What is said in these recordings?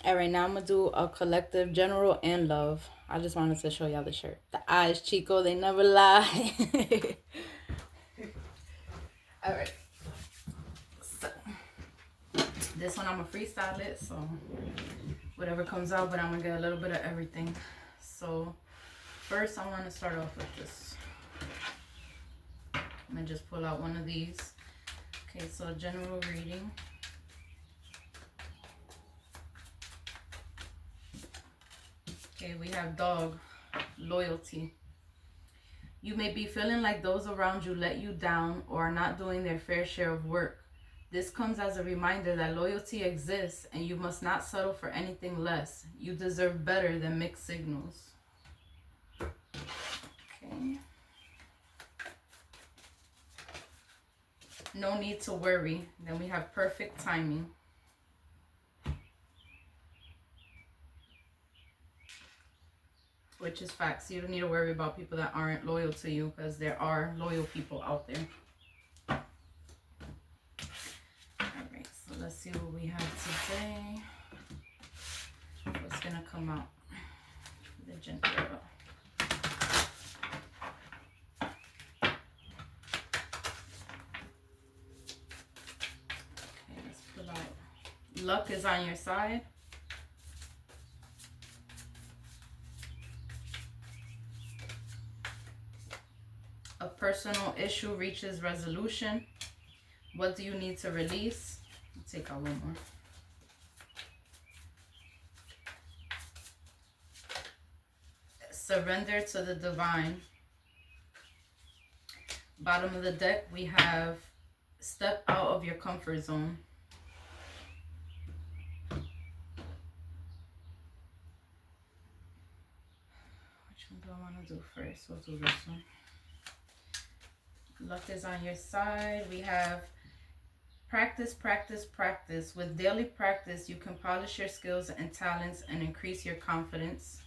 All right, now I'm gonna do a collective, general, and love. I just wanted to show y'all the shirt. The eyes, Chico, they never lie. All right. So this one I'm gonna freestyle it. So whatever comes out, but I'm gonna get a little bit of everything. So first, I want to start off with this. I'm gonna just pull out one of these. Okay, so general reading. Okay, we have dog, loyalty. You may be feeling like those around you let you down or are not doing their fair share of work. This comes as a reminder that loyalty exists and you must not settle for anything less. You deserve better than mixed signals. Okay. No need to worry. Then we have perfect timing. Which is facts. You don't need to worry about people that aren't loyal to you because there are loyal people out there. Alright, so let's see what we have today. What's going to come out? The ginger. Okay, let's pull out. Luck is on your side. A personal issue reaches resolution. What do you need to release? I'll take out one more. Surrender to the divine. Bottom of the deck, we have step out of your comfort zone. Which one do I want to do first? We'll do this one. Luck is on your side. We have practice, practice, practice. With daily practice, you can polish your skills and talents and increase your confidence.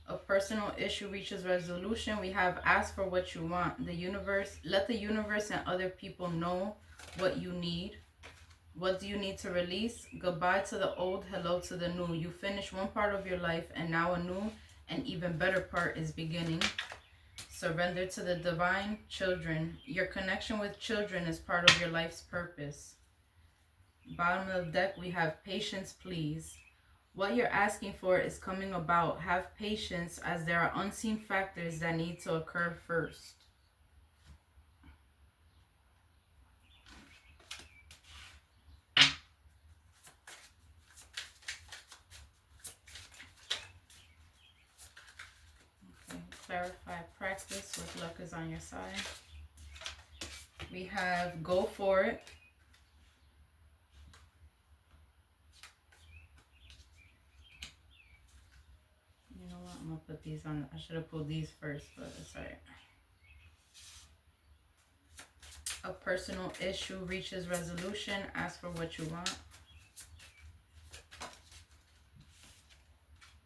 A personal issue reaches resolution. We have ask for what you want. The universe, let the universe and other people know what you need. What do you need to release? Goodbye to the old, hello to the new. You finished one part of your life and now a new and even better part is beginning. Surrender to the divine. Children. Your connection with children is part of your life's purpose. Bottom of the deck, we have patience, please. What you're asking for is coming about. Have patience as there are unseen factors that need to occur first. Okay, clarify practice with luck is on your side. We have go for it. You know what? I'm going to put these on. I should have pulled these first, but it's alright. A personal issue reaches resolution. Ask for what you want.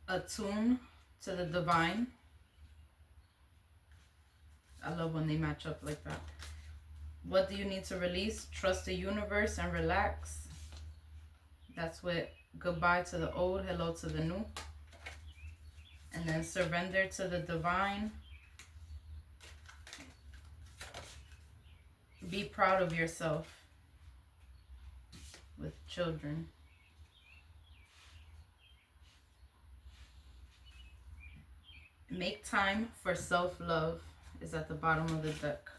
Attune to the divine. I love when they match up like that. What do you need to release? Trust the universe and relax. That's what goodbye to the old, hello to the new. And then surrender to the divine. Be proud of yourself with children. Make time for self-love is at the bottom of the deck.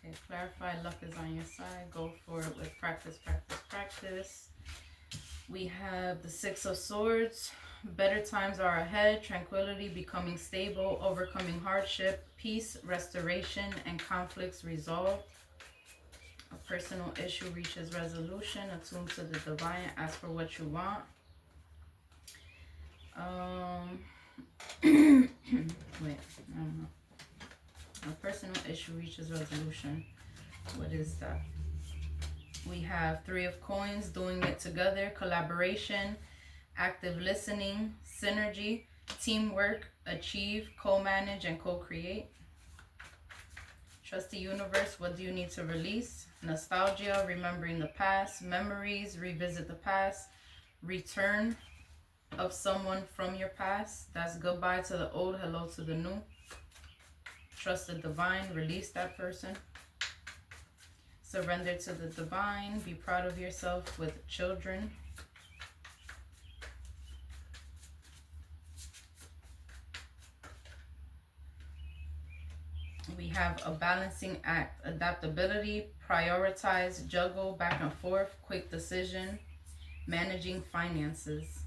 Okay, clarify luck is on your side. Go for it with practice, practice, practice. We have the Six of Swords. Better times are ahead. Tranquility, becoming stable, overcoming hardship, peace, restoration, and conflicts resolved. A personal issue reaches resolution. Attune to the divine. Ask for what you want. Wait, I don't know. A personal issue reaches resolution. What is that? We have Three of Coins, doing it together, collaboration, active listening, synergy, teamwork, achieve, co-manage, and co-create. Trust the universe. What do you need to release? Nostalgia, remembering the past, memories, revisit the past, return of someone from your past. That's goodbye to the old, hello to the new. Trust the divine, release that person. Surrender to the divine, be proud of yourself with children. We have a balancing act, adaptability, prioritize, juggle, back and forth, quick decision, managing finances.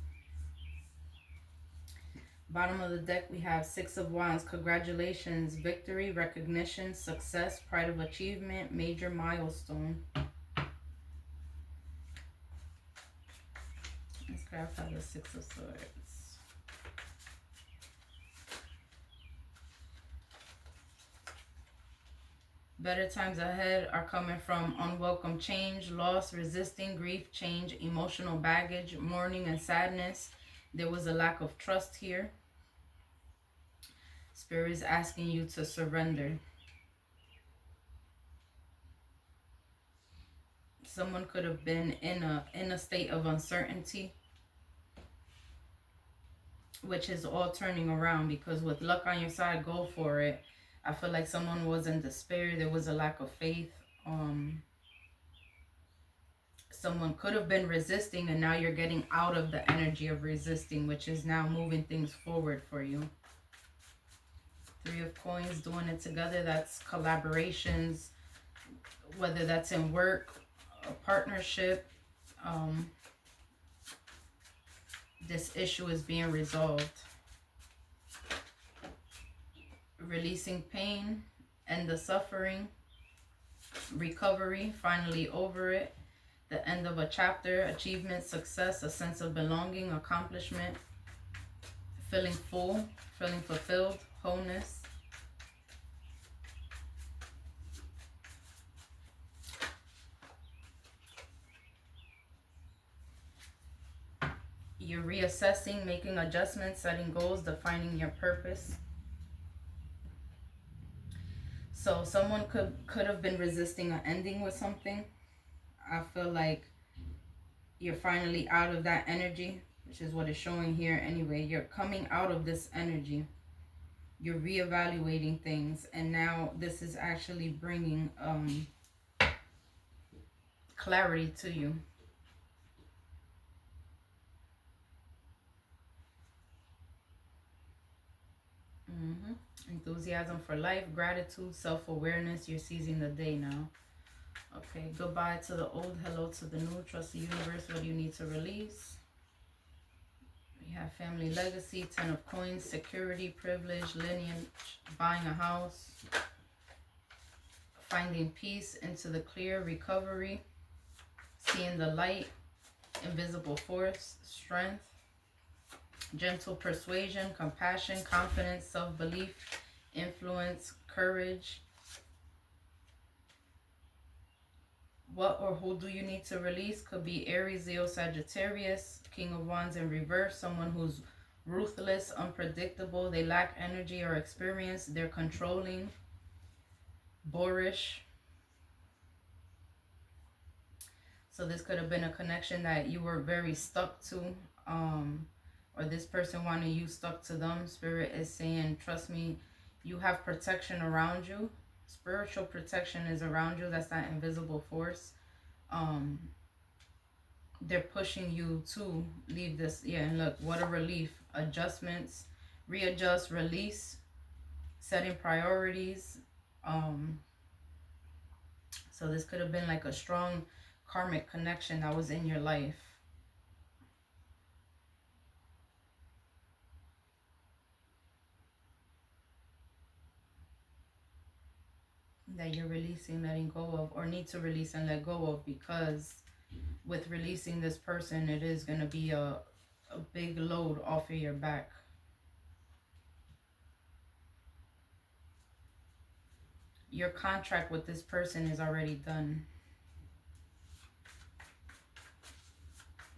Bottom of the deck, we have Six of Wands, congratulations, victory, recognition, success, pride of achievement, major milestone. Let's clarify the Six of Swords. Better times ahead are coming from unwelcome change, loss, resisting, grief, change, emotional baggage, mourning and sadness. There was a lack of trust here. Spirit is asking you to surrender. Someone could have been in a state of uncertainty, which is all turning around, because with luck on your side, go for it. I feel like someone was in despair. There was a lack of faith. Someone could have been resisting, and now you're getting out of the energy of resisting, which is now moving things forward for you. Three of Coins, doing it together. That's collaborations, whether that's in work, a partnership. This issue is being resolved. Releasing pain and the suffering. Recovery, finally over it. The end of a chapter, achievement, success, a sense of belonging, accomplishment. Feeling full, feeling fulfilled, wholeness. You're reassessing, making adjustments, setting goals, defining your purpose. So someone could have been resisting an ending with something. I feel like you're finally out of that energy, which is what is showing here anyway. You're coming out of this energy. You're reevaluating things, and now this is actually bringing clarity to you. Enthusiasm for life, gratitude, self-awareness. You're seizing the day now. Okay, goodbye to the old, hello to the new. Trust the universe. What do you need to release? We have family legacy, 10 of Coins, security, privilege, lineage, buying a house, finding peace into the clear, recovery, seeing the light, invisible force, strength, gentle persuasion, compassion, confidence, self-belief, influence, courage. What or who do you need to release? Could be Aries, Leo, Sagittarius, King of Wands in reverse. Someone who's ruthless, unpredictable. They lack energy or experience. They're controlling, boorish. So this could have been a connection that you were very stuck to. Or this person wanted you stuck to them. Spirit is saying, trust me, you have protection around you. Spiritual protection is around you. That's that invisible force. They're pushing you to leave this. Yeah, and look, what a relief. Adjustments, readjust, release, setting priorities. So this could have been like a strong karmic connection that was in your life. That you're releasing, letting go of, or need to release and let go of, because with releasing this person, it is going to be a big load off of your back. Your contract with this person is already done.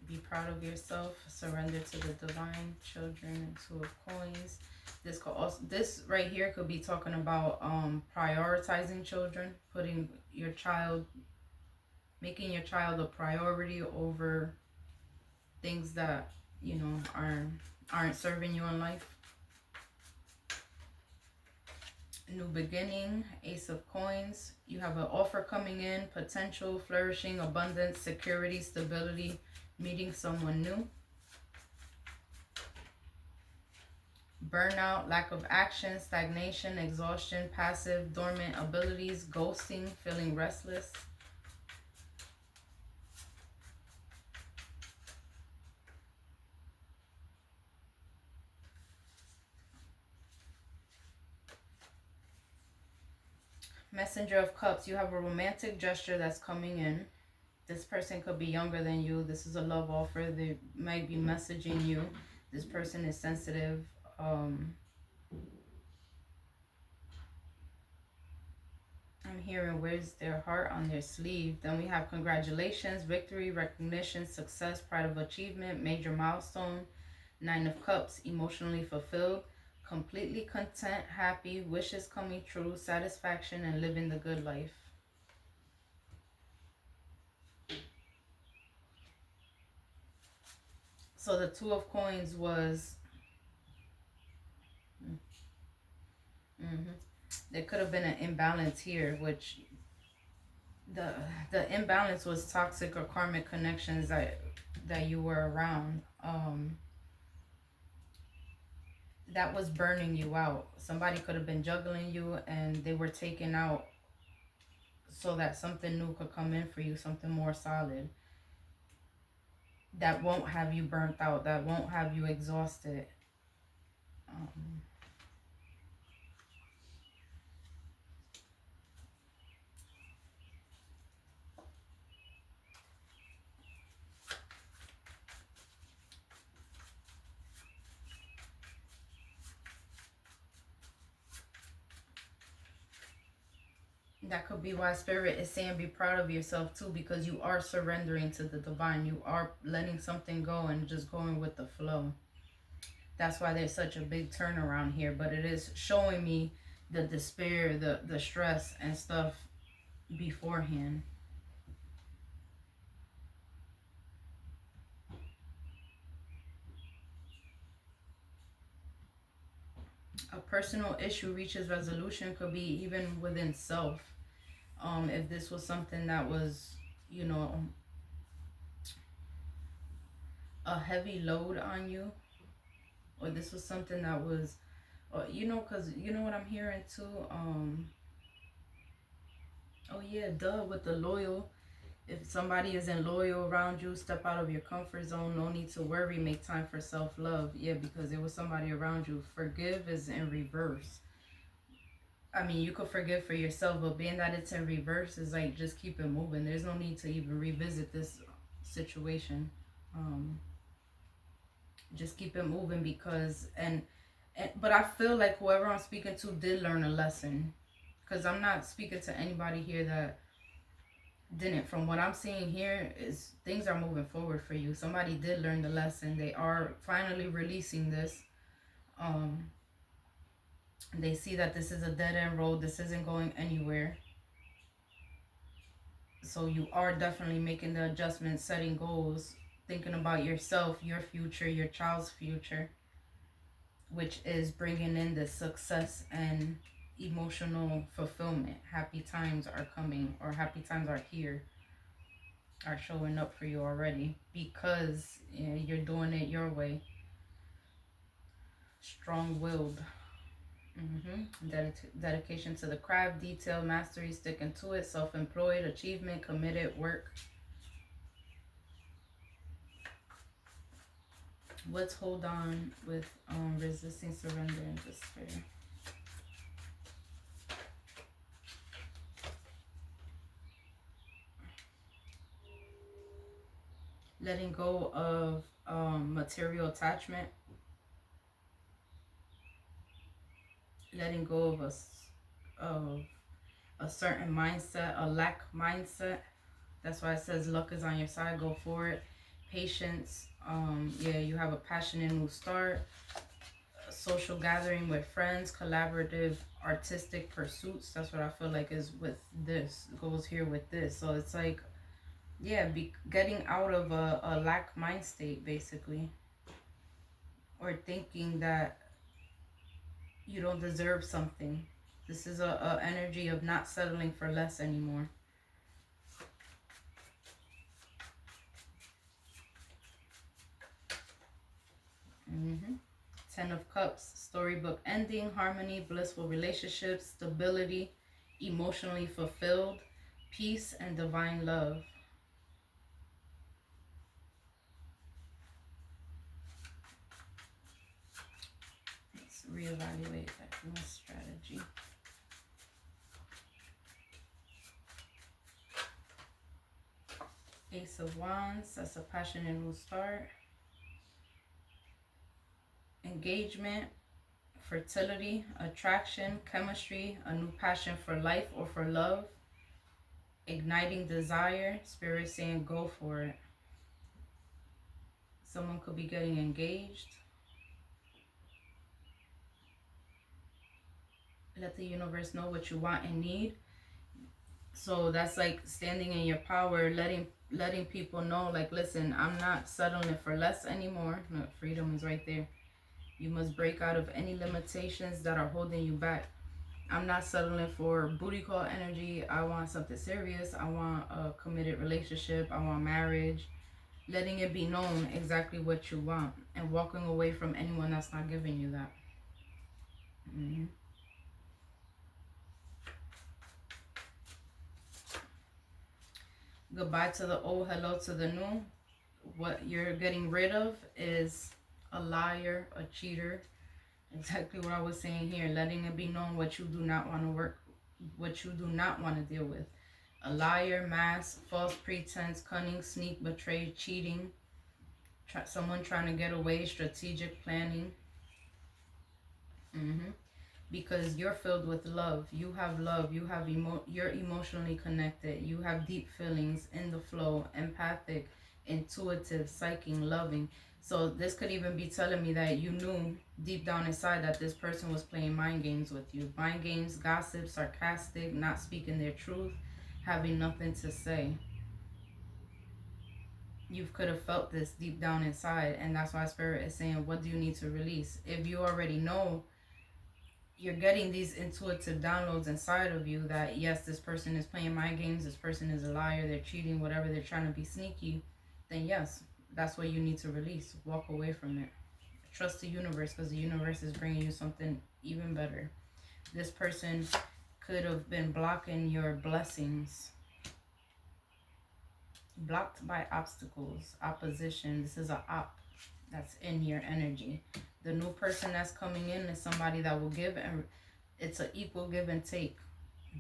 Be proud of yourself. Surrender to the divine. Children. Two of coins. This could also, this right here could be talking about prioritizing children, putting your child, making your child a priority over things that, you know, aren't serving you in life. New beginning. Ace of coins. You have an offer coming in, potential, flourishing, abundance, security, stability, meeting someone new. Burnout, lack of action, stagnation, exhaustion, passive, dormant abilities, ghosting, feeling restless. Messenger of Cups, you have a romantic gesture that's coming in. This person could be younger than you. This is a love offer. They might be messaging you. This person is sensitive. I'm hearing wears their heart on their sleeve. Then we have congratulations, victory, recognition, success, pride of achievement, major milestone. Nine of Cups, emotionally fulfilled, completely content, happy, wishes coming true, satisfaction, and living the good life. So the Two of Coins was, there could have been an imbalance here, which the imbalance was toxic or karmic connections that you were around. That was burning you out. Somebody could have been juggling you and they were taken out so that something new could come in for you, something more solid. That won't have you burnt out, that won't have you exhausted. That could be why Spirit is saying be proud of yourself too, because you are surrendering to the divine. You are letting something go and just going with the flow. That's why there's such a big turnaround here. But it is showing me the despair, the stress and stuff beforehand. A personal issue reaches resolution, could be even within self. If this was something that was, you know, a heavy load on you, or this was something that was, you know, because you know what I'm hearing too. Oh yeah, duh, with the loyal. If somebody isn't loyal around you, step out of your comfort zone. No need to worry. Make time for self-love. Yeah, because there was somebody around you. Forgive is in reverse. I mean, you could forgive for yourself, but being that it's in reverse is like just keep it moving. There's no need to even revisit this situation. Um, just keep it moving because and but I feel like whoever I'm speaking to did learn a lesson, because I'm not speaking to anybody here that didn't. From what I'm seeing here is things are moving forward for you. Somebody did learn the lesson. They are finally releasing this. Um, they see that this is a dead end road. This isn't going anywhere. So you are definitely making the adjustments, setting goals, thinking about yourself, your future, your child's future, which is bringing in the success and emotional fulfillment. Happy times are coming, or happy times are here, are showing up for you already, because you're doing it your way. Strong-willed. Dedication to the craft, detail, mastery, sticking to it, self-employed, achievement, committed, work. Let's hold on with resisting, surrender, and despair. Letting go of material attachment. Letting go of a certain mindset, a lack mindset. That's why it says luck is on your side. Go for it. Patience. Yeah, you have a passionate new start. A social gathering with friends, collaborative artistic pursuits. That's what I feel like is with this. Goes here with this. So it's like, yeah, getting out of a lack mind state, basically. Or thinking that you don't deserve something. This is a energy of not settling for less anymore. Mm-hmm. Ten of Cups, storybook ending, harmony, blissful relationships, stability, emotionally fulfilled, peace, and divine love. Let's reevaluate that strategy. Ace of Wands, that's a passionate new start. Engagement, fertility, attraction, chemistry, a new passion for life or for love, igniting desire, spirit saying go for it. Someone could be getting engaged. Let the universe know what you want and need. So that's like standing in your power, letting people know, like, listen, I'm not settling for less anymore. No, freedom is right there. You must break out of any limitations that are holding you back. I'm not settling for booty call energy. I want something serious. I want a committed relationship. I want marriage. Letting it be known exactly what you want and walking away from anyone that's not giving you that. Mm-hmm. Goodbye to the old, hello to the new. What you're getting rid of is a liar, a cheater. Exactly what I was saying here. Letting it be known what you do not want to what you do not want to deal with. A liar, mask, false pretense, cunning, sneak, betray, cheating, someone trying to get away, strategic planning. Mm-hmm. Because you're filled with love. You have love. You have you're emotionally connected. You have deep feelings in the flow, empathic, intuitive, psychic, loving. So this could even be telling me that you knew deep down inside that this person was playing mind games with you. Mind games, gossip, sarcastic, not speaking their truth, having nothing to say. You could have felt this deep down inside, and that's why Spirit is saying, what do you need to release? If you already know, you're getting these intuitive downloads inside of you that yes, this person is playing mind games, this person is a liar, they're cheating, whatever, they're trying to be sneaky, then yes, that's what you need to release. Walk away from it. Trust the universe, because the universe is bringing you something even better. This person could have been blocking your blessings, blocked by obstacles, opposition. This is a op that's in your energy. The new person that's coming in is somebody that will give, and it's an equal give and take.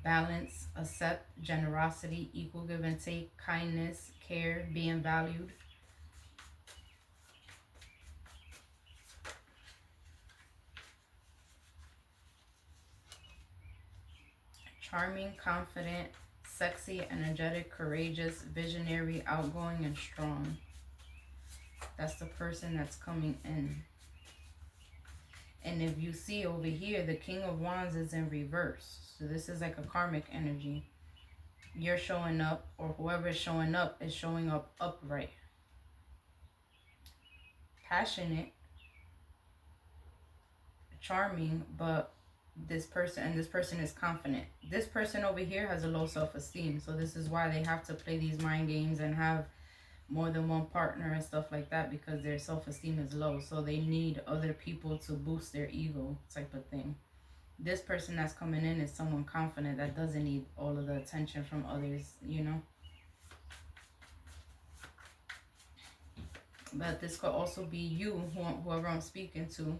Balance, accept, generosity, equal give and take, kindness, care, being valued. Charming, confident, sexy, energetic, courageous, visionary, outgoing, and strong. That's the person that's coming in. And if you see over here, the King of Wands is in reverse. So this is like a karmic energy. You're showing up, or whoever is showing up is showing up upright. Passionate, charming, but this person is confident. This person over here has a low self-esteem. So this is why they have to play these mind games and have more than one partner and stuff like that, because their self-esteem is low. So they need other people to boost their ego, type of thing. This person that's coming in is someone confident that doesn't need all of the attention from others, you know. But this could also be you, whoever I'm speaking to.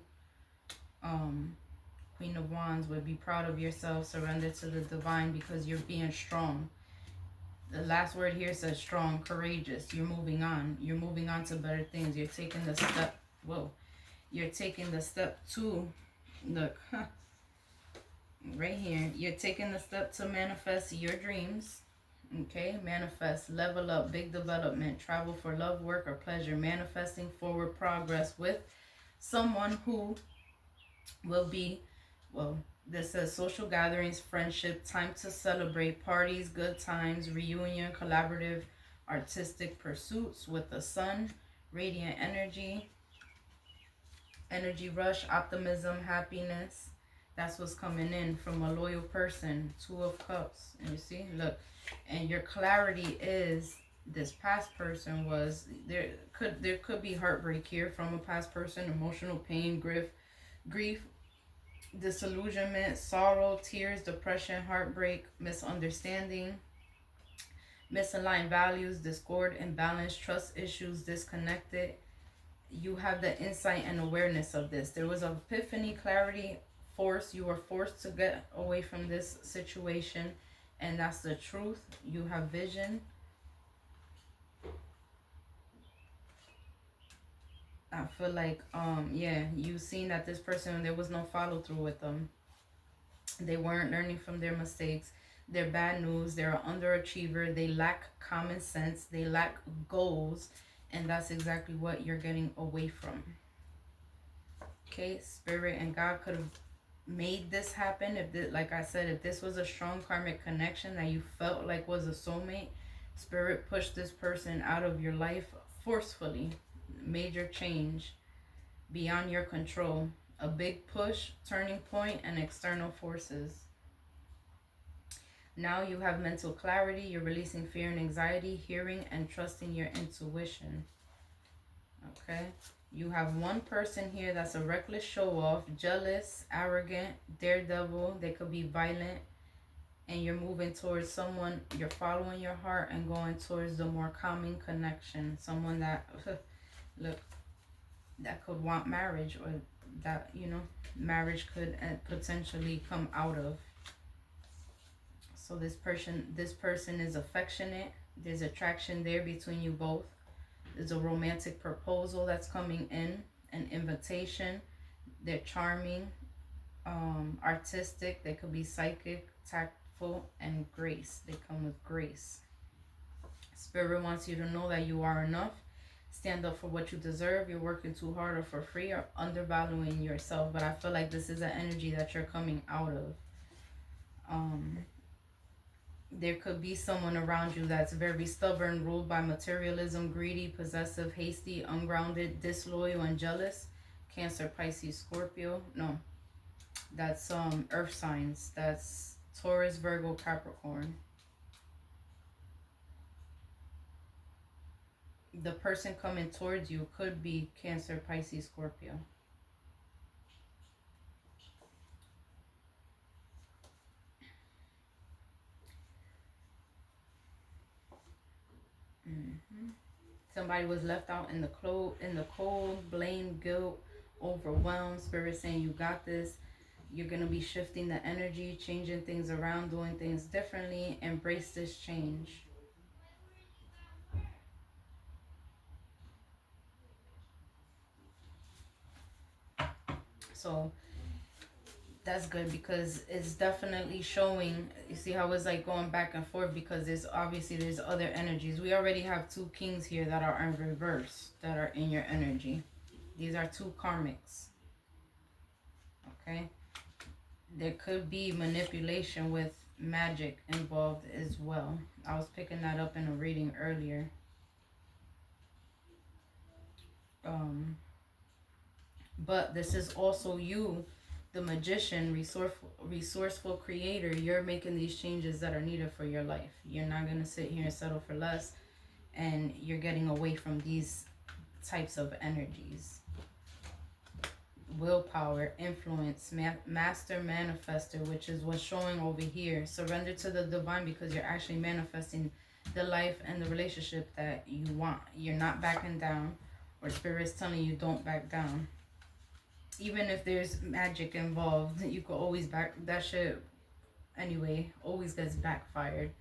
Queen of Wands would be proud of yourself, surrender to the divine, because you're being strong. The last word here says strong, courageous. You're moving on. You're moving on to better things. You're taking the step. Whoa. You're taking the step to, look, right here, you're taking the step to manifest your dreams. Okay, manifest, level up, big development, travel for love, work, or pleasure, manifesting forward progress with someone who will be, well, this says social gatherings, friendship, time to celebrate, parties, good times, reunion, collaborative, artistic pursuits with the sun, radiant energy, energy rush, optimism, happiness. That's what's coming in from a loyal person. Two of Cups. And you see, look, and your clarity is this past person was there could be heartbreak here from a past person, emotional pain, grief, disillusionment, sorrow, tears, depression, heartbreak, misunderstanding, misaligned values, discord, imbalance, trust issues, disconnected. You have the insight and awareness of this. There was a epiphany, clarity, force. You were forced to get away from this situation, and that's the truth. You have vision. I feel like yeah, you seen that this person, there was no follow through with them. They weren't learning from their mistakes. They're bad news. They're an underachiever. They lack common sense. They lack goals. And that's exactly what you're getting away from. Okay, Spirit and God could have made this happen. If this, like I said, if this was a strong karmic connection that you felt like was a soulmate, Spirit pushed this person out of your life forcefully. Major change beyond your control. A big push, turning point, and external forces. Now you have mental clarity. You're releasing fear and anxiety, hearing and trusting your intuition. Okay. You have one person here that's a reckless show-off, jealous, arrogant, daredevil. They could be violent. And you're moving towards someone, you're following your heart and going towards the more calming connection. Someone that, look, that could want marriage, or that, you know, marriage could potentially come out of. So this person is affectionate. There's attraction there between you both. There's a romantic proposal that's coming in, an invitation. They're charming, artistic. They could be psychic, tactful, and grace. They come with grace. Spirit wants you to know that you are enough. Stand up for what you deserve. You're working too hard or for free, or undervaluing yourself. But I feel like this is an energy that you're coming out of. There could be someone around you that's very stubborn, ruled by materialism, greedy, possessive, hasty, ungrounded, disloyal, and jealous. Cancer, Pisces, Scorpio. No, that's earth signs. That's Taurus, Virgo, Capricorn. The person coming towards you could be Cancer, Pisces, Scorpio. Somebody was left out in the cold, blame, guilt, overwhelmed. Spirit saying you got this. You're going to be shifting the energy, changing things around, doing things differently. Embrace this change. So that's good, because it's definitely showing. You see how it's like going back and forth, because there's other energies. We already have two kings here that are in reverse, that are in your energy. These are two karmics. Okay. There could be manipulation with magic involved as well. I was picking that up in a reading earlier. But this is also you, the magician, resourceful creator. You're making these changes that are needed for your life. You're not going to sit here and settle for less, and you're getting away from these types of energies. Willpower, influence, master manifester, which is what's showing over here. Surrender to the divine, because you're actually manifesting the life and the relationship that you want. You're not backing down, or Spirit's telling you don't back down. Even if there's magic involved, you could always back that shit anyway, always gets backfired.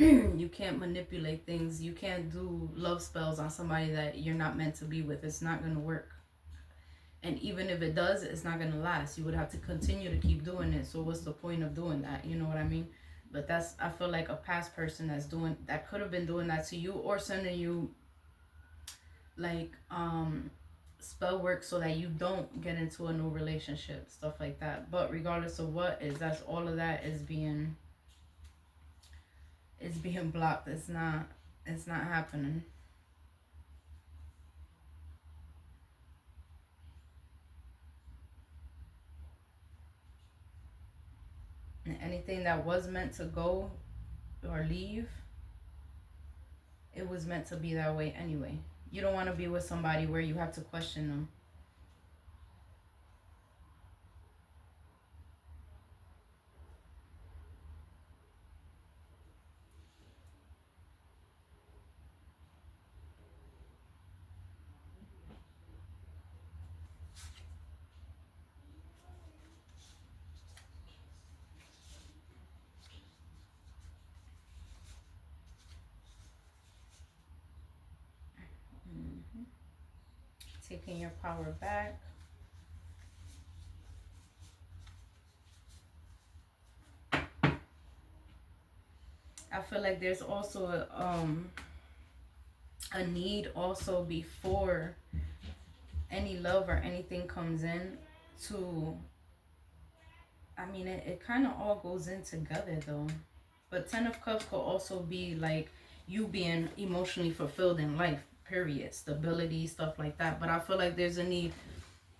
You can't manipulate things. You can't do love spells on somebody that you're not meant to be with. It's not going to work. And even if it does, it's not going to last. You would have to continue to keep doing it. So what's the point of doing that? You know what I mean? But that's, I feel like a past person that's doing, that could have been doing that to you, or sending you like spell work so that you don't get into a new relationship, stuff like that. But regardless of what is, that's all of that is being blocked. It's not happening. And anything that was meant to go or leave, it was meant to be that way anyway. You don't want to be with somebody where you have to question them. Hmm. Taking your power back. I feel like there's also a need also before any love or anything comes in to, I mean, it kind of all goes in together though. But Ten of Cups could also be like you being emotionally fulfilled in life, period. Stability, stuff like that. But I feel like there's a need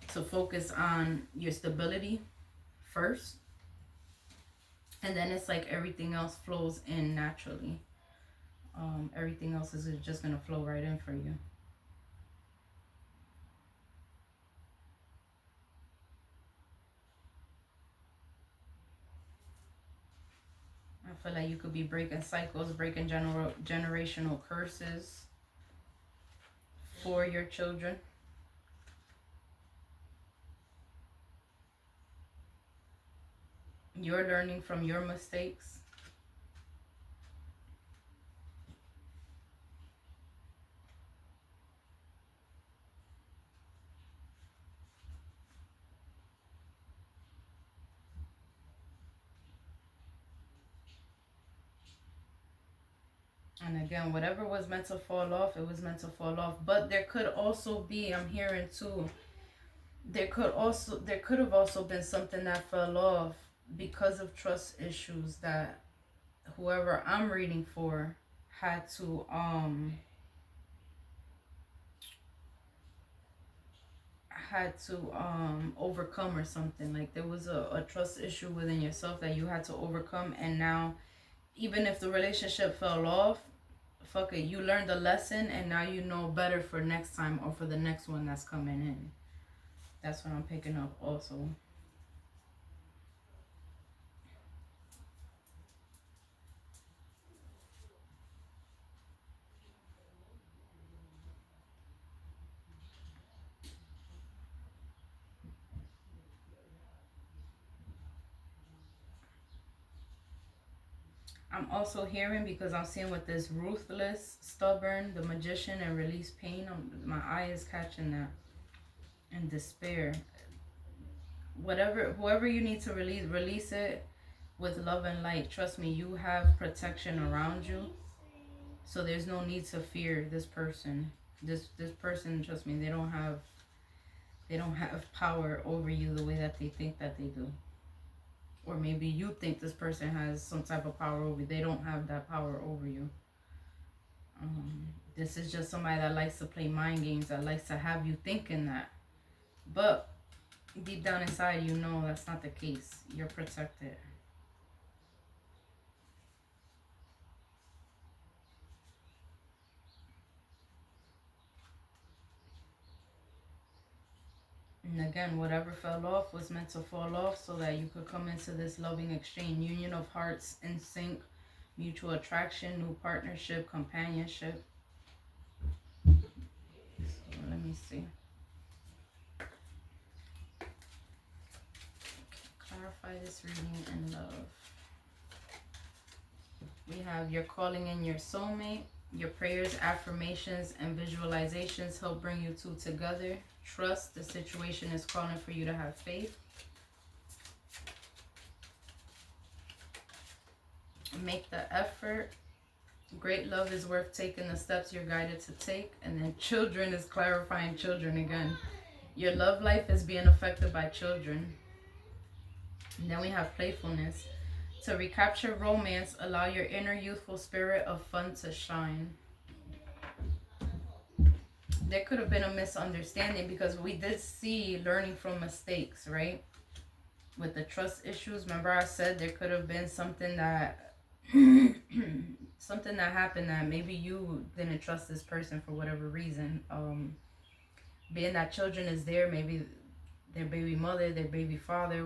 to focus on your stability first. And then it's like everything else flows in naturally. Everything else is just going to flow right in for you. I feel like you could be breaking cycles, breaking generational curses for your children. You're learning from your mistakes. And again, whatever was meant to fall off, it was meant to fall off. But there could also be, I'm hearing too, there could have also been something that fell off because of trust issues that whoever I'm reading for had to overcome, or something. Like there was a trust issue within yourself that you had to overcome, and now even if the relationship fell off, fuck it, you learned a lesson, and now you know better for next time or for the next one that's coming in. That's what I'm picking up also. I'm also hearing, because I'm seeing with this ruthless, stubborn, the magician, and release pain. My eye is catching that. And despair. Whatever, whoever you need to release it with love and light. Trust me, you have protection around you. So there's no need to fear this person. This person, trust me, they don't have power over you the way that they think that they do. Or maybe you think this person has some type of power over you. They don't have that power over you. This is just somebody that likes to play mind games, that likes to have you thinking that. But deep down inside, you know that's not the case. You're protected. And again, whatever fell off was meant to fall off so that you could come into this loving exchange, union of hearts in sync, mutual attraction, new partnership, companionship. So let me see. Clarify this reading in love. We have you're calling in your soulmate. Your prayers, affirmations, and visualizations help bring you two together. Trust. The situation is calling for you to have faith. Make the effort. Great love is worth taking the steps you're guided to take. And then children is clarifying children again. Your love life is being affected by children. And then we have playfulness. To recapture romance, allow your inner youthful spirit of fun to shine. There could have been a misunderstanding because we did see learning from mistakes, right? With the trust issues, remember I said there could have been something that something that happened that maybe you didn't trust this person for whatever reason. Being that children is there, maybe their baby mother, their baby father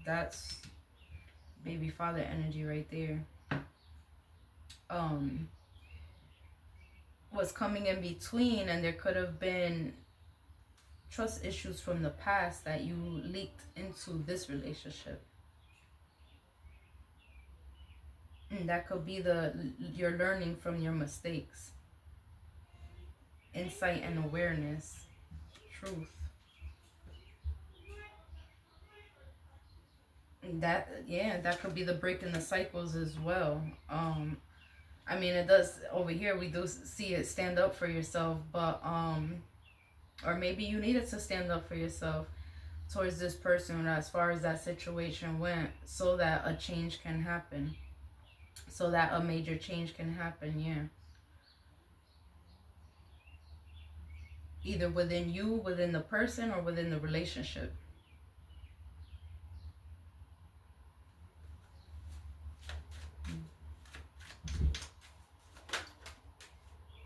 that's baby father energy right there. Was coming in between, and there could have been trust issues from the past that you leaked into this relationship. And that could be you're learning from your mistakes. Insight and awareness. Truth. That could be the break in the cycles as well. I mean, it does over here. We do see it, stand up for yourself, but or maybe you needed to stand up for yourself towards this person as far as that situation went, so that a change can happen, so that a major change can happen. Yeah. Either within you, within the person, or within the relationship.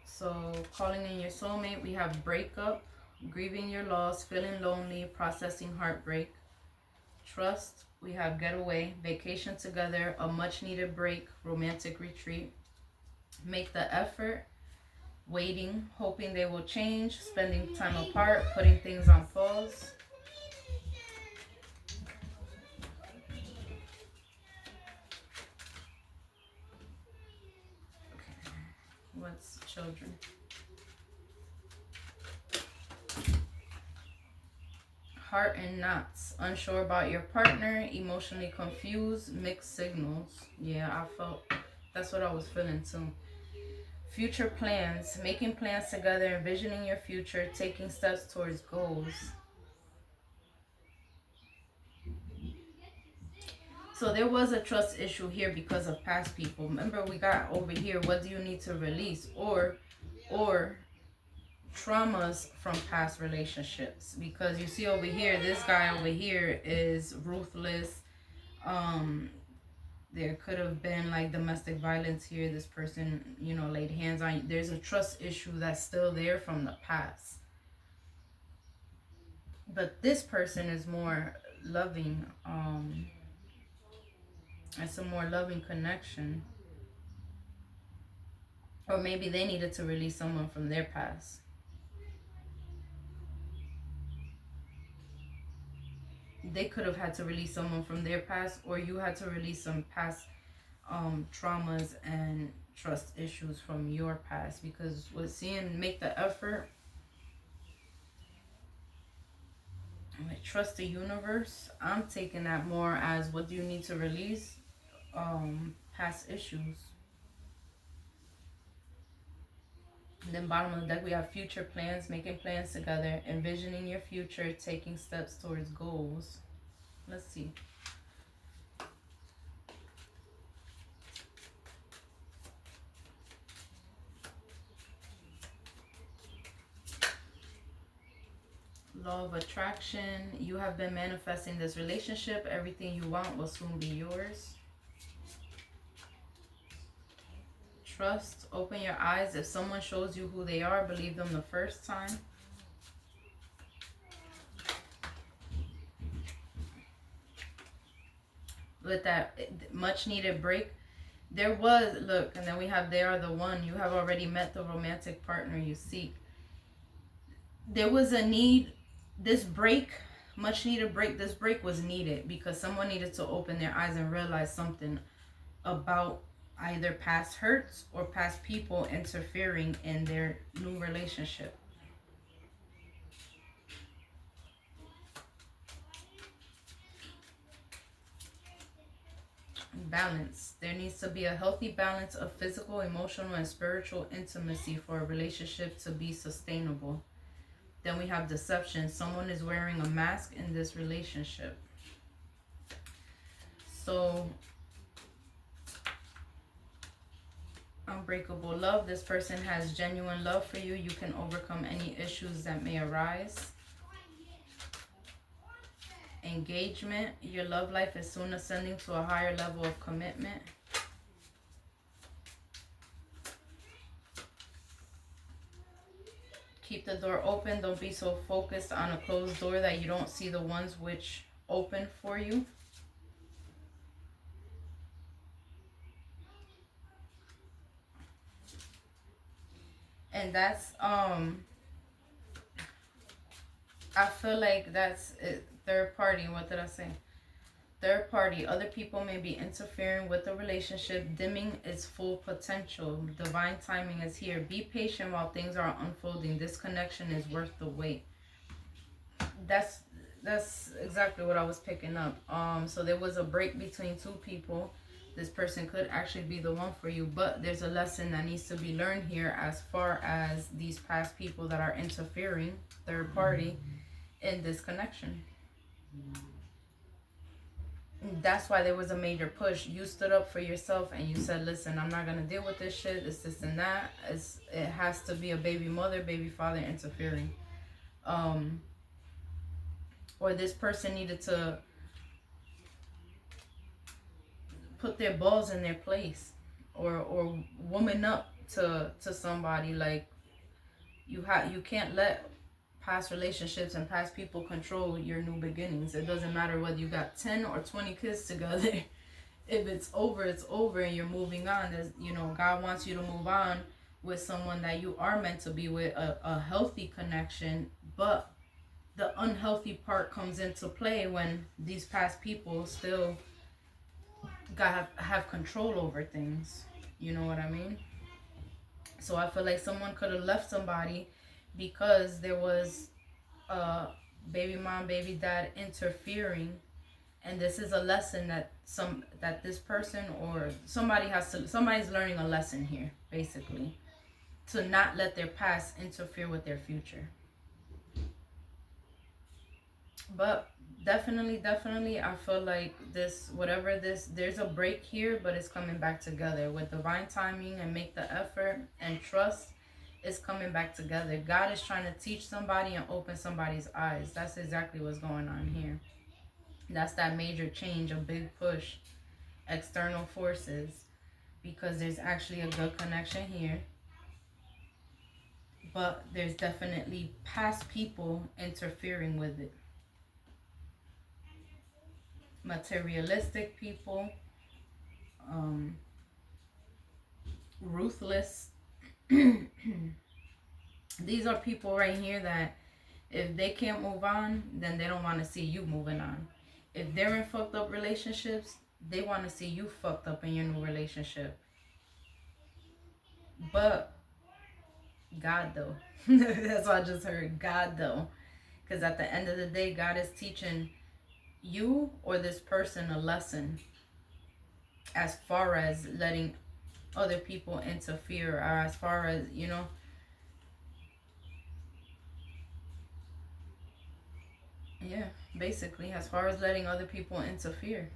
So calling in your soulmate, we have breakup, grieving your loss, feeling lonely, processing heartbreak. Trust, we have getaway, vacation together, a much needed break, romantic retreat. Make the effort, waiting, hoping they will change, spending time apart, putting things on pause. Okay. What's children? Heart in knots, unsure about your partner, emotionally confused, mixed signals. Yeah, that's what I was feeling too. Future plans, making plans together, envisioning your future, taking steps towards goals. So there was a trust issue here because of past people. Remember, we got over here, what do you need to release? Or traumas from past relationships, because you see over here, this guy over here is ruthless. There could have been like domestic violence here. This person, laid hands on you. There's a trust issue that's still there from the past, but this person is more loving. It's a more loving connection, or maybe they needed to release someone from their past. They could have had to release someone from their past, or you had to release some past traumas and trust issues from your past, because with seeing make the effort, like, trust the universe, I'm taking that more as what do you need to release? Past issues. And then bottom of the deck we have future plans, making plans together, envisioning your future, taking steps towards goals. Let's see. Law of attraction, you have been manifesting this relationship. Everything you want will soon be yours. Trust, open your eyes. If someone shows you who they are, believe them the first time. With that much needed break, there was, look, and then we have they are the one. You have already met the romantic partner you seek. There was a need, this break, much needed break, this break was needed because someone needed to open their eyes and realize something about either past hurts or past people interfering in their new relationship. Balance. There needs to be a healthy balance of physical, emotional, and spiritual intimacy for a relationship to be sustainable. Then we have deception. Someone is wearing a mask in this relationship. So, unbreakable love. This person has genuine love for you. You can overcome any issues that may arise. Engagement. Your love life is soon ascending to a higher level of commitment. Keep the door open. Don't be so focused on a closed door that you don't see the ones which open for you. And that's I feel like that's it. Third party. What did I say? Third party. Other people may be interfering with the relationship, dimming its full potential. Divine timing is here. Be patient while things are unfolding. This connection is worth the wait. That's exactly what I was picking up. So there was a break between two people. This person could actually be the one for you, but there's a lesson that needs to be learned here as far as these past people that are interfering, third party, in this connection. That's why there was a major push. You stood up for yourself and you said, listen, I'm not going to deal with this shit. It's this and that. It has to be a baby mother, baby father interfering. Or this person needed to put their balls in their place. Or woman up to somebody. Like, you can't let past relationships and past people control your new beginnings. It doesn't matter whether you got 10 or 20 kids together. If it's over, it's over, and you're moving on. There's, God wants you to move on with someone that you are meant to be with, a healthy connection. But the unhealthy part comes into play when these past people still have control over things. You know what I mean? So I feel like someone could have left somebody because there was a baby mom, baby dad interfering, and this is a lesson that this person or somebody's learning a lesson here, basically, to not let their past interfere with their future. But definitely, I feel like there's a break here, but it's coming back together with divine timing, and make the effort and trust. Is coming back together. God is trying to teach somebody and open somebody's eyes. That's exactly what's going on here. That's that major change, a big push, external forces, because there's actually a good connection here. But there's definitely past people interfering with it. Materialistic people, ruthless. These are people right here that if they can't move on, then they don't want to see you moving on. If they're in fucked up relationships, they want to see you fucked up in your new relationship. But God though. That's what I just heard. God though. Because at the end of the day, God is teaching you or this person a lesson as far as letting other people interfere, or as far as, yeah, basically, as far as letting other people interfere.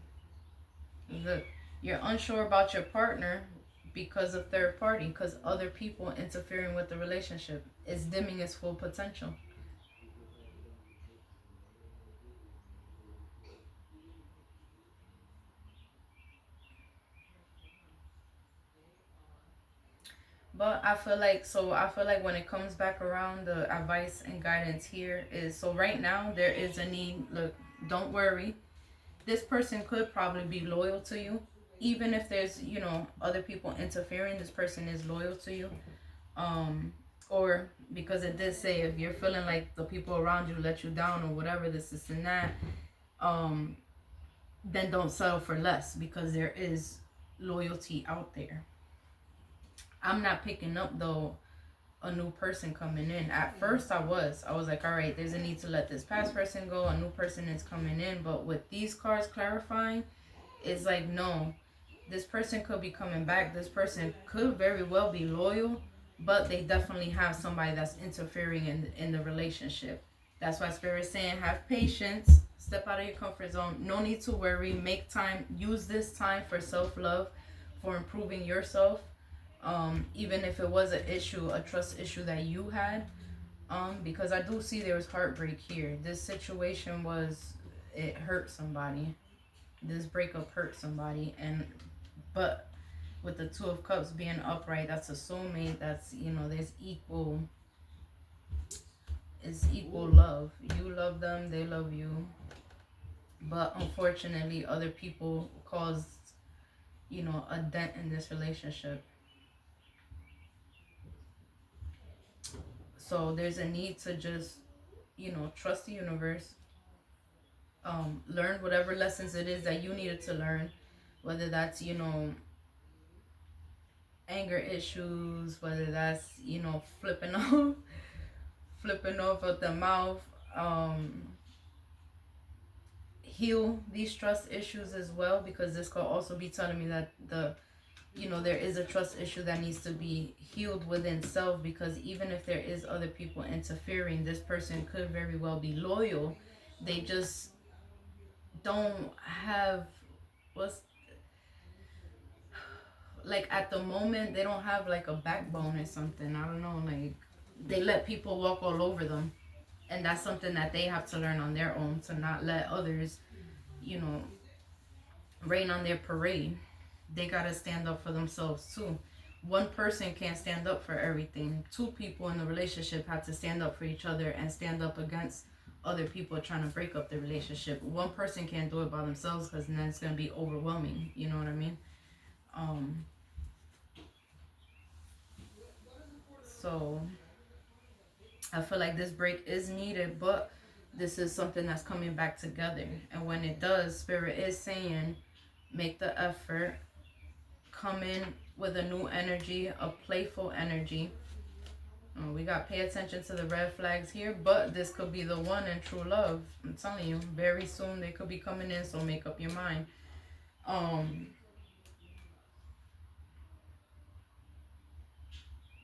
You're unsure about your partner because of third party, because other people interfering with the relationship is dimming its full potential. But I feel like when it comes back around, the advice and guidance here is, so right now there is a need. Look, don't worry. This person could probably be loyal to you. Even if there's, other people interfering, this person is loyal to you. Or because it did say, if you're feeling like the people around you let you down or whatever, this and that, then don't settle for less, because there is loyalty out there. I'm not picking up though a new person coming in. At first I was like, all right, there's a need to let this past person go, a new person is coming in. But with these cards clarifying, it's like, no, This person could be coming back. This person could very well be loyal, but they definitely have somebody that's interfering in the relationship. That's why Spirit's saying have patience, step out of your comfort zone. No need to worry. Make time. Use this time for self-love, for improving yourself. Even if it was an issue, a trust issue that you had, because I do see there was heartbreak here. This situation was, it hurt somebody. This breakup hurt somebody, and but with the Two of Cups being upright, that's a soulmate. That's, you know, there's equal, it's equal love. You love them, they love you. But unfortunately, other people caused, you know, a dent in this relationship. So there's a need to just, you know, trust the universe. Learn whatever lessons it is that you needed to learn, whether that's, you know, anger issues, whether that's, you know, flipping off at the mouth. Heal these trust issues as well, because this could also be telling me that you know, there is a trust issue that needs to be healed within self, because even if there is other people interfering, this person could very well be loyal. They just don't have, what's, like at the moment they don't have like a backbone or something. I don't know, like they let people walk all over them, and that's something that they have to learn on their own, to not let others, you know, rain on their parade. They gotta stand up for themselves too. One person can't stand up for everything. Two people in the relationship have to stand up for each other and stand up against other people trying to break up the relationship. One person can't do it by themselves, because then it's gonna be overwhelming. You know what I mean? So I feel like this break is needed, but this is something that's coming back together. And when it does, Spirit is saying, make the effort, come in with a new energy, a playful energy. We got pay attention to the red flags here, but this could be the one in true love. I'm telling you, very soon they could be coming in, so make up your mind.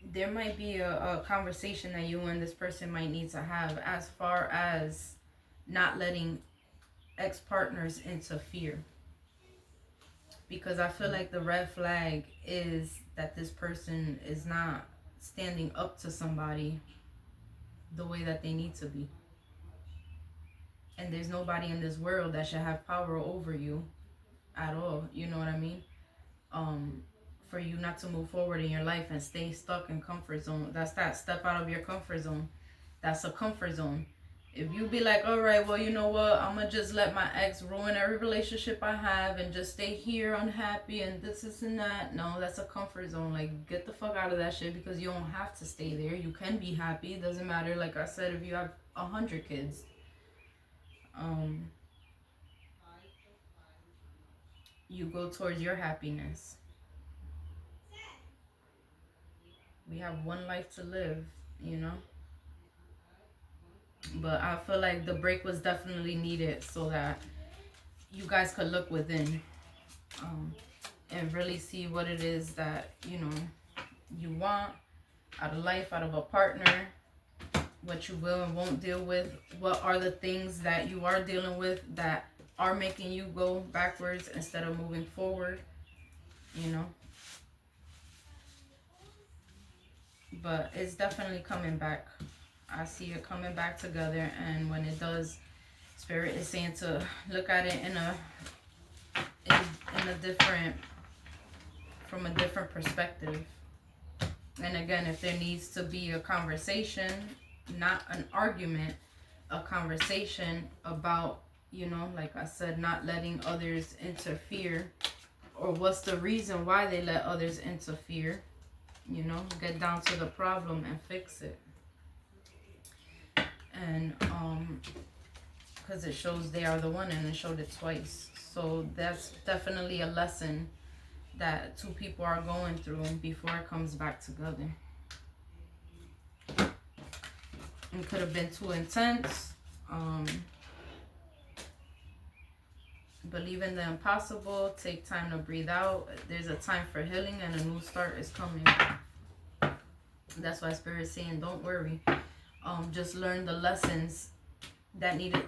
There might be a conversation that you and this person might need to have, as far as not letting ex-partners interfere. Because I feel like the red flag is that this person is not standing up to somebody the way that they need to be. And there's nobody in this world that should have power over you at all. You know what I mean? For you not to move forward in your life and stay stuck in comfort zone. That's that, step out of your comfort zone. That's a comfort zone. If you be like, all right, well, you know what, I'm gonna just let my ex ruin every relationship I have and just stay here unhappy and this and that. No, that's a comfort zone. Like, get the fuck out of that shit, because you don't have to stay there. You can be happy. It doesn't matter, like I said, if you have 100 kids. You go towards your happiness. We have one life to live, you know? But I feel like the break was definitely needed so that you guys could look within, and really see what it is that, you know, you want out of life, out of a partner, what you will and won't deal with, what are the things that you are dealing with that are making you go backwards instead of moving forward, you know. But it's definitely coming back. I see it coming back together, and when it does, Spirit is saying to look at it in a different, from a different perspective. And again, if there needs to be a conversation, not an argument, a conversation about, you know, like I said, not letting others interfere, or what's the reason why they let others interfere, you know, get down to the problem and fix it. And because it shows they are the one, and it showed it twice. So that's definitely a lesson that two people are going through before it comes back together. It could have been too intense. Believe in the impossible. Take time to breathe out. There's a time for healing and a new start is coming. That's why Spirit is saying don't worry. Just learn the lessons that needed,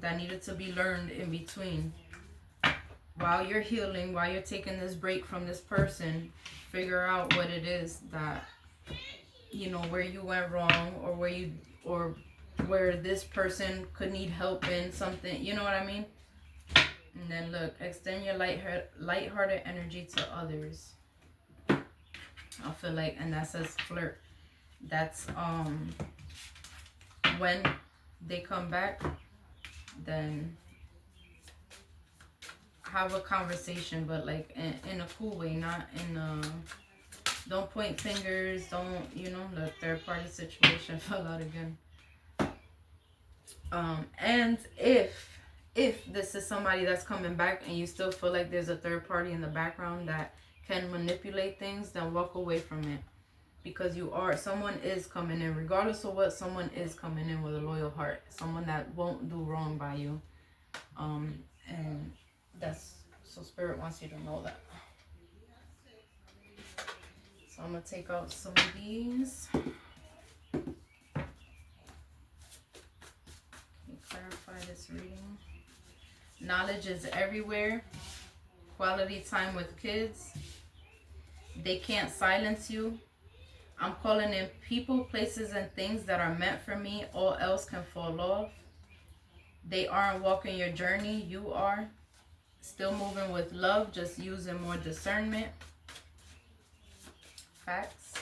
that needed to be learned in between. While you're healing, while you're taking this break from this person, figure out what it is that, where you went wrong, or where this person could need help in something, you know what I mean? And then look, extend your lighthearted energy to others. I feel like, and that says flirt. That's when they come back, then have a conversation, but like in a cool way, not in don't point fingers, don't, the third party situation fell out again. And if this is somebody that's coming back and you still feel like there's a third party in the background that can manipulate things, then walk away from it. Because someone is coming in, regardless of what, someone is coming in with a loyal heart. Someone that won't do wrong by you. And so Spirit wants you to know that. So I'm going to take out some of these. Clarify this reading. Knowledge is everywhere. Quality time with kids. They can't silence you. I'm calling in people, places, and things that are meant for me. All else can fall off. They aren't walking your journey. You are. Still moving with love, just using more discernment. Facts.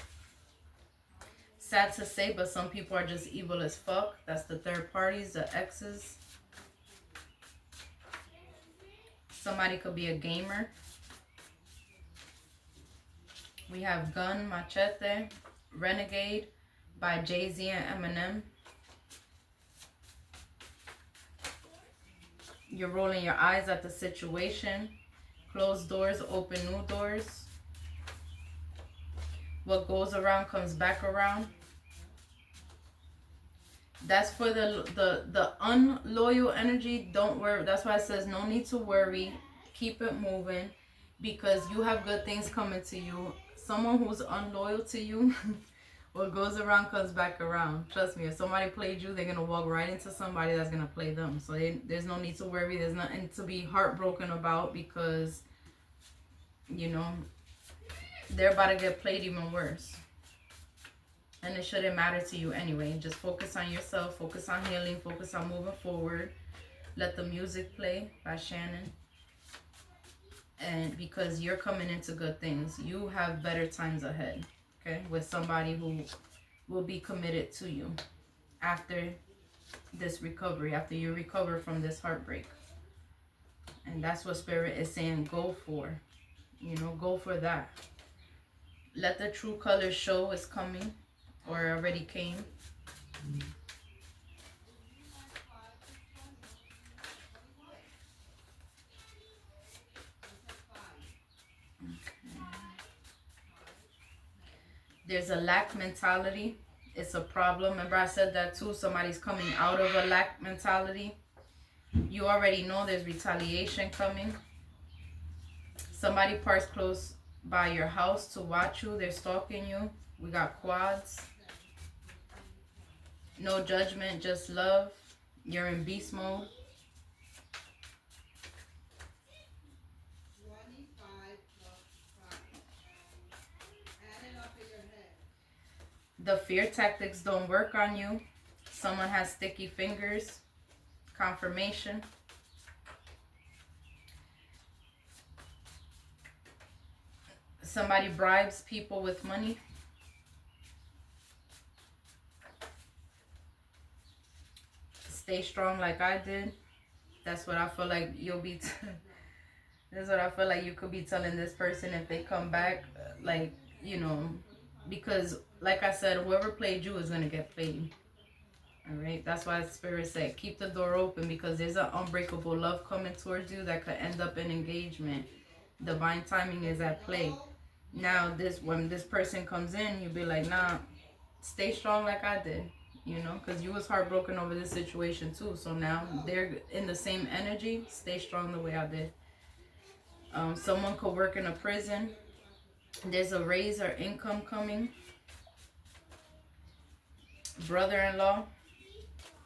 Sad to say, but some people are just evil as fuck. That's the third parties, the exes. Somebody could be a gamer. We have Gun, Machete, Renegade by Jay-Z and Eminem. You're rolling your eyes at the situation. Closed doors, open new doors. What goes around comes back around. That's for the unloyal energy. Don't worry. That's why it says no need to worry. Keep it moving, because you have good things coming to you. Someone who's unloyal to you, what goes around comes back around. Trust me, if somebody played you, they're going to walk right into somebody that's going to play them. So there's no need to worry. There's nothing to be heartbroken about, because, they're about to get played even worse. And it shouldn't matter to you anyway. Just focus on yourself. Focus on healing. Focus on moving forward. Let the music play by Shannon. And because you're coming into good things. You have better times ahead. Okay? With somebody who will be committed to you after this recovery. After you recover from this heartbreak. And that's what Spirit is saying. Go for. Go for that. Let the true colors show is coming. Or already came. Okay. There's a lack mentality. It's a problem. Remember I said that too. Somebody's coming out of a lack mentality. You already know there's retaliation coming. Somebody parks close by your house to watch you. They're stalking you. We got quads. No judgment, just love. You're in beast mode. The fear tactics don't work on you. Someone has sticky fingers. Confirmation. Somebody bribes people with money. Stay strong like I did. That's what I feel like you'll be. That's what I feel like you could be telling this person if they come back. Like, because like I said, whoever played you is going to get played. Alright? That's why Spirit said keep the door open, because there's an unbreakable love coming towards you that could end up in engagement. Divine timing is at play. Now, when this person comes in, you'll be like, nah, stay strong like I did. you know, because you was heartbroken over this situation too. So now they're in the same energy. Stay strong the way I did. Someone could work in a prison. There's a raise or income coming. Brother-in-law,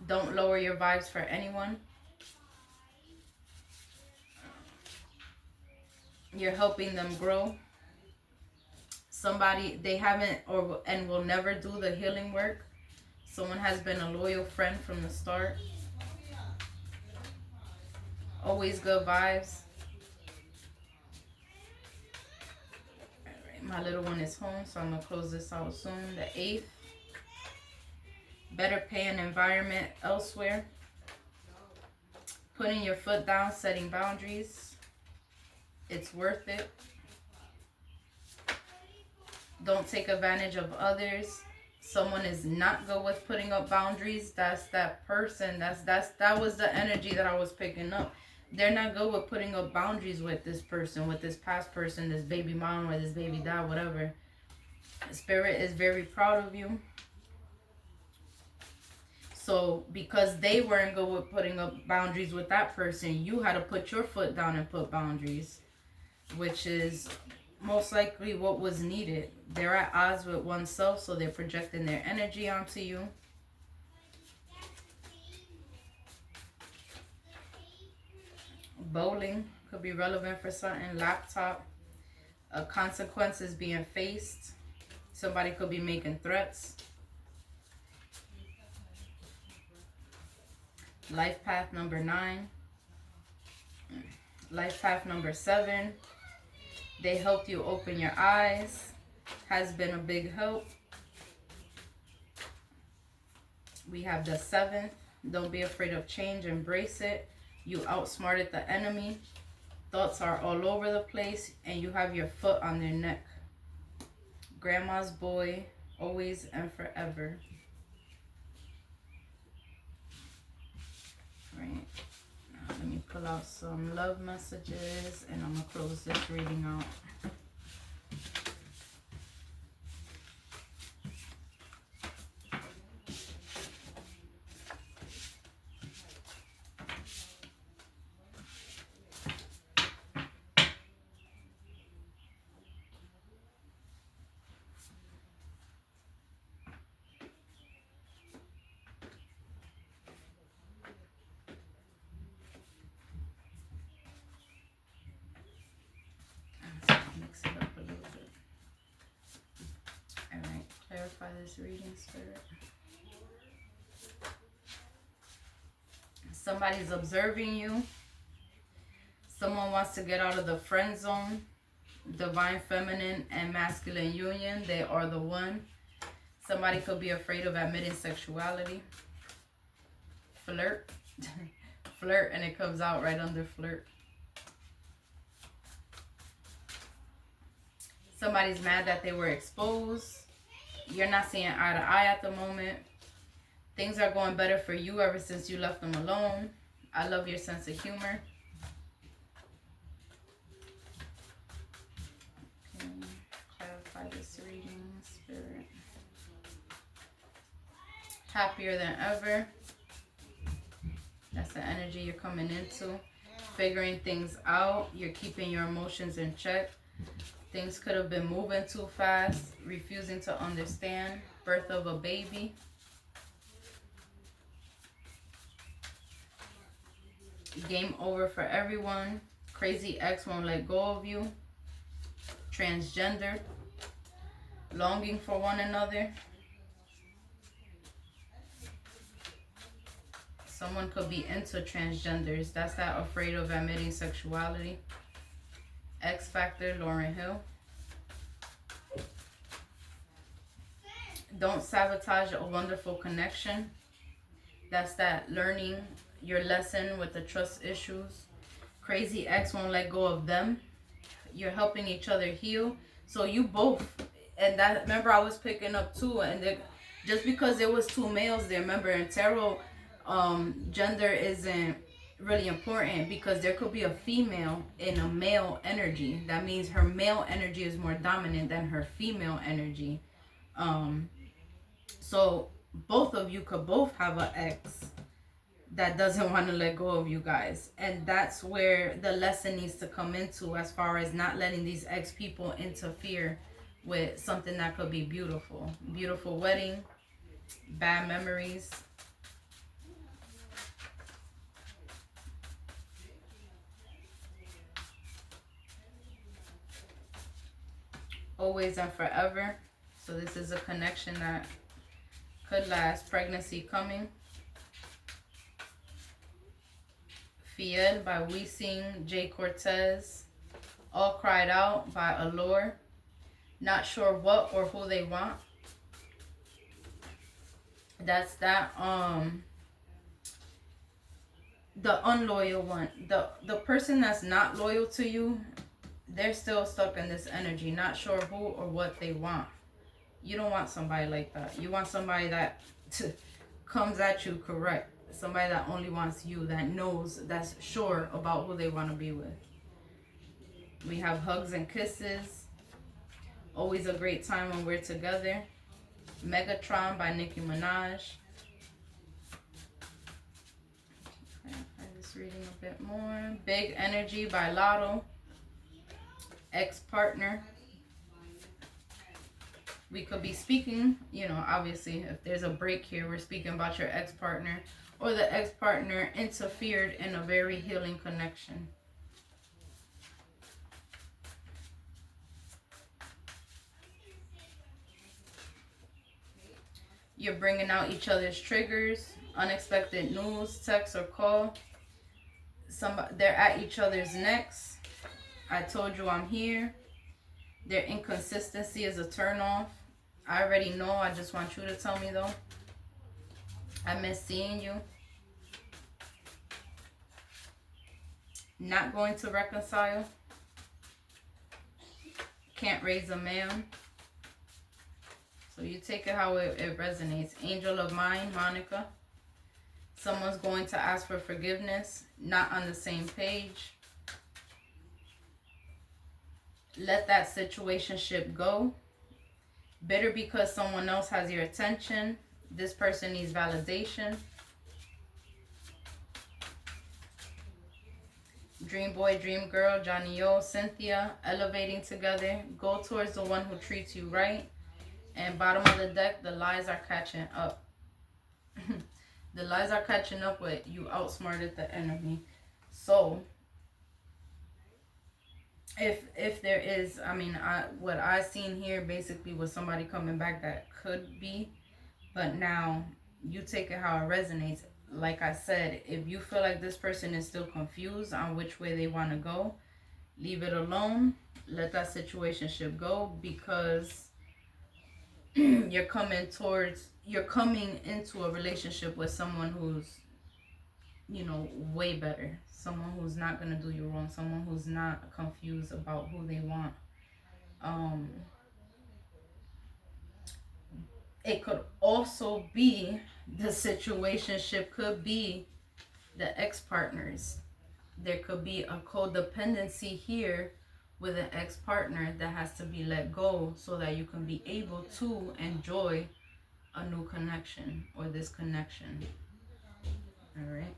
don't lower your vibes for anyone. You're helping them grow. Somebody, they haven't or and will never do the healing work. Someone has been a loyal friend from the start. Always good vibes. Alright, my little one is home, so I'm going to close this out soon. The 8th. Better paying environment elsewhere. Putting your foot down, setting boundaries. It's worth it. Don't take advantage of others. Someone is not good with putting up boundaries. That's that person. That was the energy that I was picking up. They're not good with putting up boundaries with this person, with this past person, this baby mom or this baby dad, whatever. Spirit is very proud of you. So because they weren't good with putting up boundaries with that person, you had to put your foot down and put boundaries, which is most likely what was needed. They're at odds with oneself, so they're projecting their energy onto you. Bowling could be relevant for something. Laptop. Consequences being faced. Somebody could be making threats. Life path number 9. Life path number 7. They helped you open your eyes. Has been a big help. We have the 7th. Don't be afraid of change. Embrace it. You outsmarted the enemy. Thoughts are all over the place. And you have your foot on their neck. Grandma's boy. Always and forever. Right. Now let me pull out some love messages. And I'm going to close this reading out. Clarify this reading, Spirit. Somebody's observing you. Someone wants to get out of the friend zone. Divine feminine and masculine union. They are the one. Somebody could be afraid of admitting sexuality. Flirt. Flirt, and it comes out right under flirt. Somebody's mad that they were exposed. You're not seeing eye to eye at the moment. Things are going better for you ever since you left them alone. I love your sense of humor. Okay, clarify this reading, Spirit. Happier than ever. That's the energy you're coming into. Figuring things out. You're keeping your emotions in check. Things could have been moving too fast. Refusing to understand. Birth of a baby. Game over for everyone. Crazy ex won't let go of you. Transgender. Longing for one another. Someone could be into transgenders. That's that afraid of admitting sexuality. X Factor, Lauryn Hill. Don't sabotage a wonderful connection. That's that learning your lesson with the trust issues. Crazy ex won't let go of them. You're helping each other heal. So you both, and that, remember I was picking up too, and just because there was 2 males there, remember in tarot, gender isn't really important because there could be a female in a male energy. That means her male energy is more dominant than her female energy. So both of you could both have an ex that doesn't want to let go of you guys. And that's where the lesson needs to come into, as far as not letting these ex people interfere with something that could be beautiful. Beautiful wedding, bad memories. Always and forever. So this is a connection that could last. Pregnancy coming. Fiel by Weesing, Jay Cortez. All Cried Out by Allure. Not sure what or who they want. That's that. The unloyal one. The person that's not loyal to you, they're still stuck in this energy. Not sure who or what they want. You don't want somebody like that. You want somebody that comes at you correct. Somebody that only wants you, that knows, that's sure about who they want to be with. We have Hugs and Kisses. Always a great time when we're together. Megatron by Nicki Minaj. Okay, I'm just reading a bit more. Big Energy by Lotto. Ex-Partner. We could be speaking, you know, obviously, if there's a break here, we're speaking about your ex-partner, or the ex-partner interfered in a very healing connection. You're bringing out each other's triggers, unexpected news, text or call. They're at each other's necks. I told you I'm here. Their inconsistency is a turnoff. I already know. I just want you to tell me though. I miss seeing you. Not going to reconcile. Can't raise a man. So you take it how it resonates. Angel of Mine, Monica. Someone's going to ask for forgiveness. Not on the same page. Let that situationship go. Bitter because someone else has your attention. This person needs validation. Dream boy, dream girl, Johnny O, Cynthia, elevating together. Go towards the one who treats you right. And bottom of the deck, the lies are catching up. The lies are catching up with you. Outsmarted the enemy. So if there is, I mean, what I seen here basically was somebody coming back that could be, but now you take it how it resonates. Like I said, if you feel like this person is still confused on which way they want to go, leave it alone. Let that situationship go, because you're coming into a relationship with someone who's, you know, way better. Someone who's not going to do you wrong. Someone who's not confused about who they want. It could also be, the situationship could be the ex-partners. There could be a codependency here with an ex-partner that has to be let go so that you can be able to enjoy a new connection, or this connection. All right.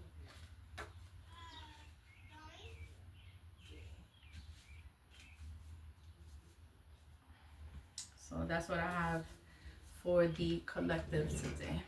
So that's what I have for the collective today.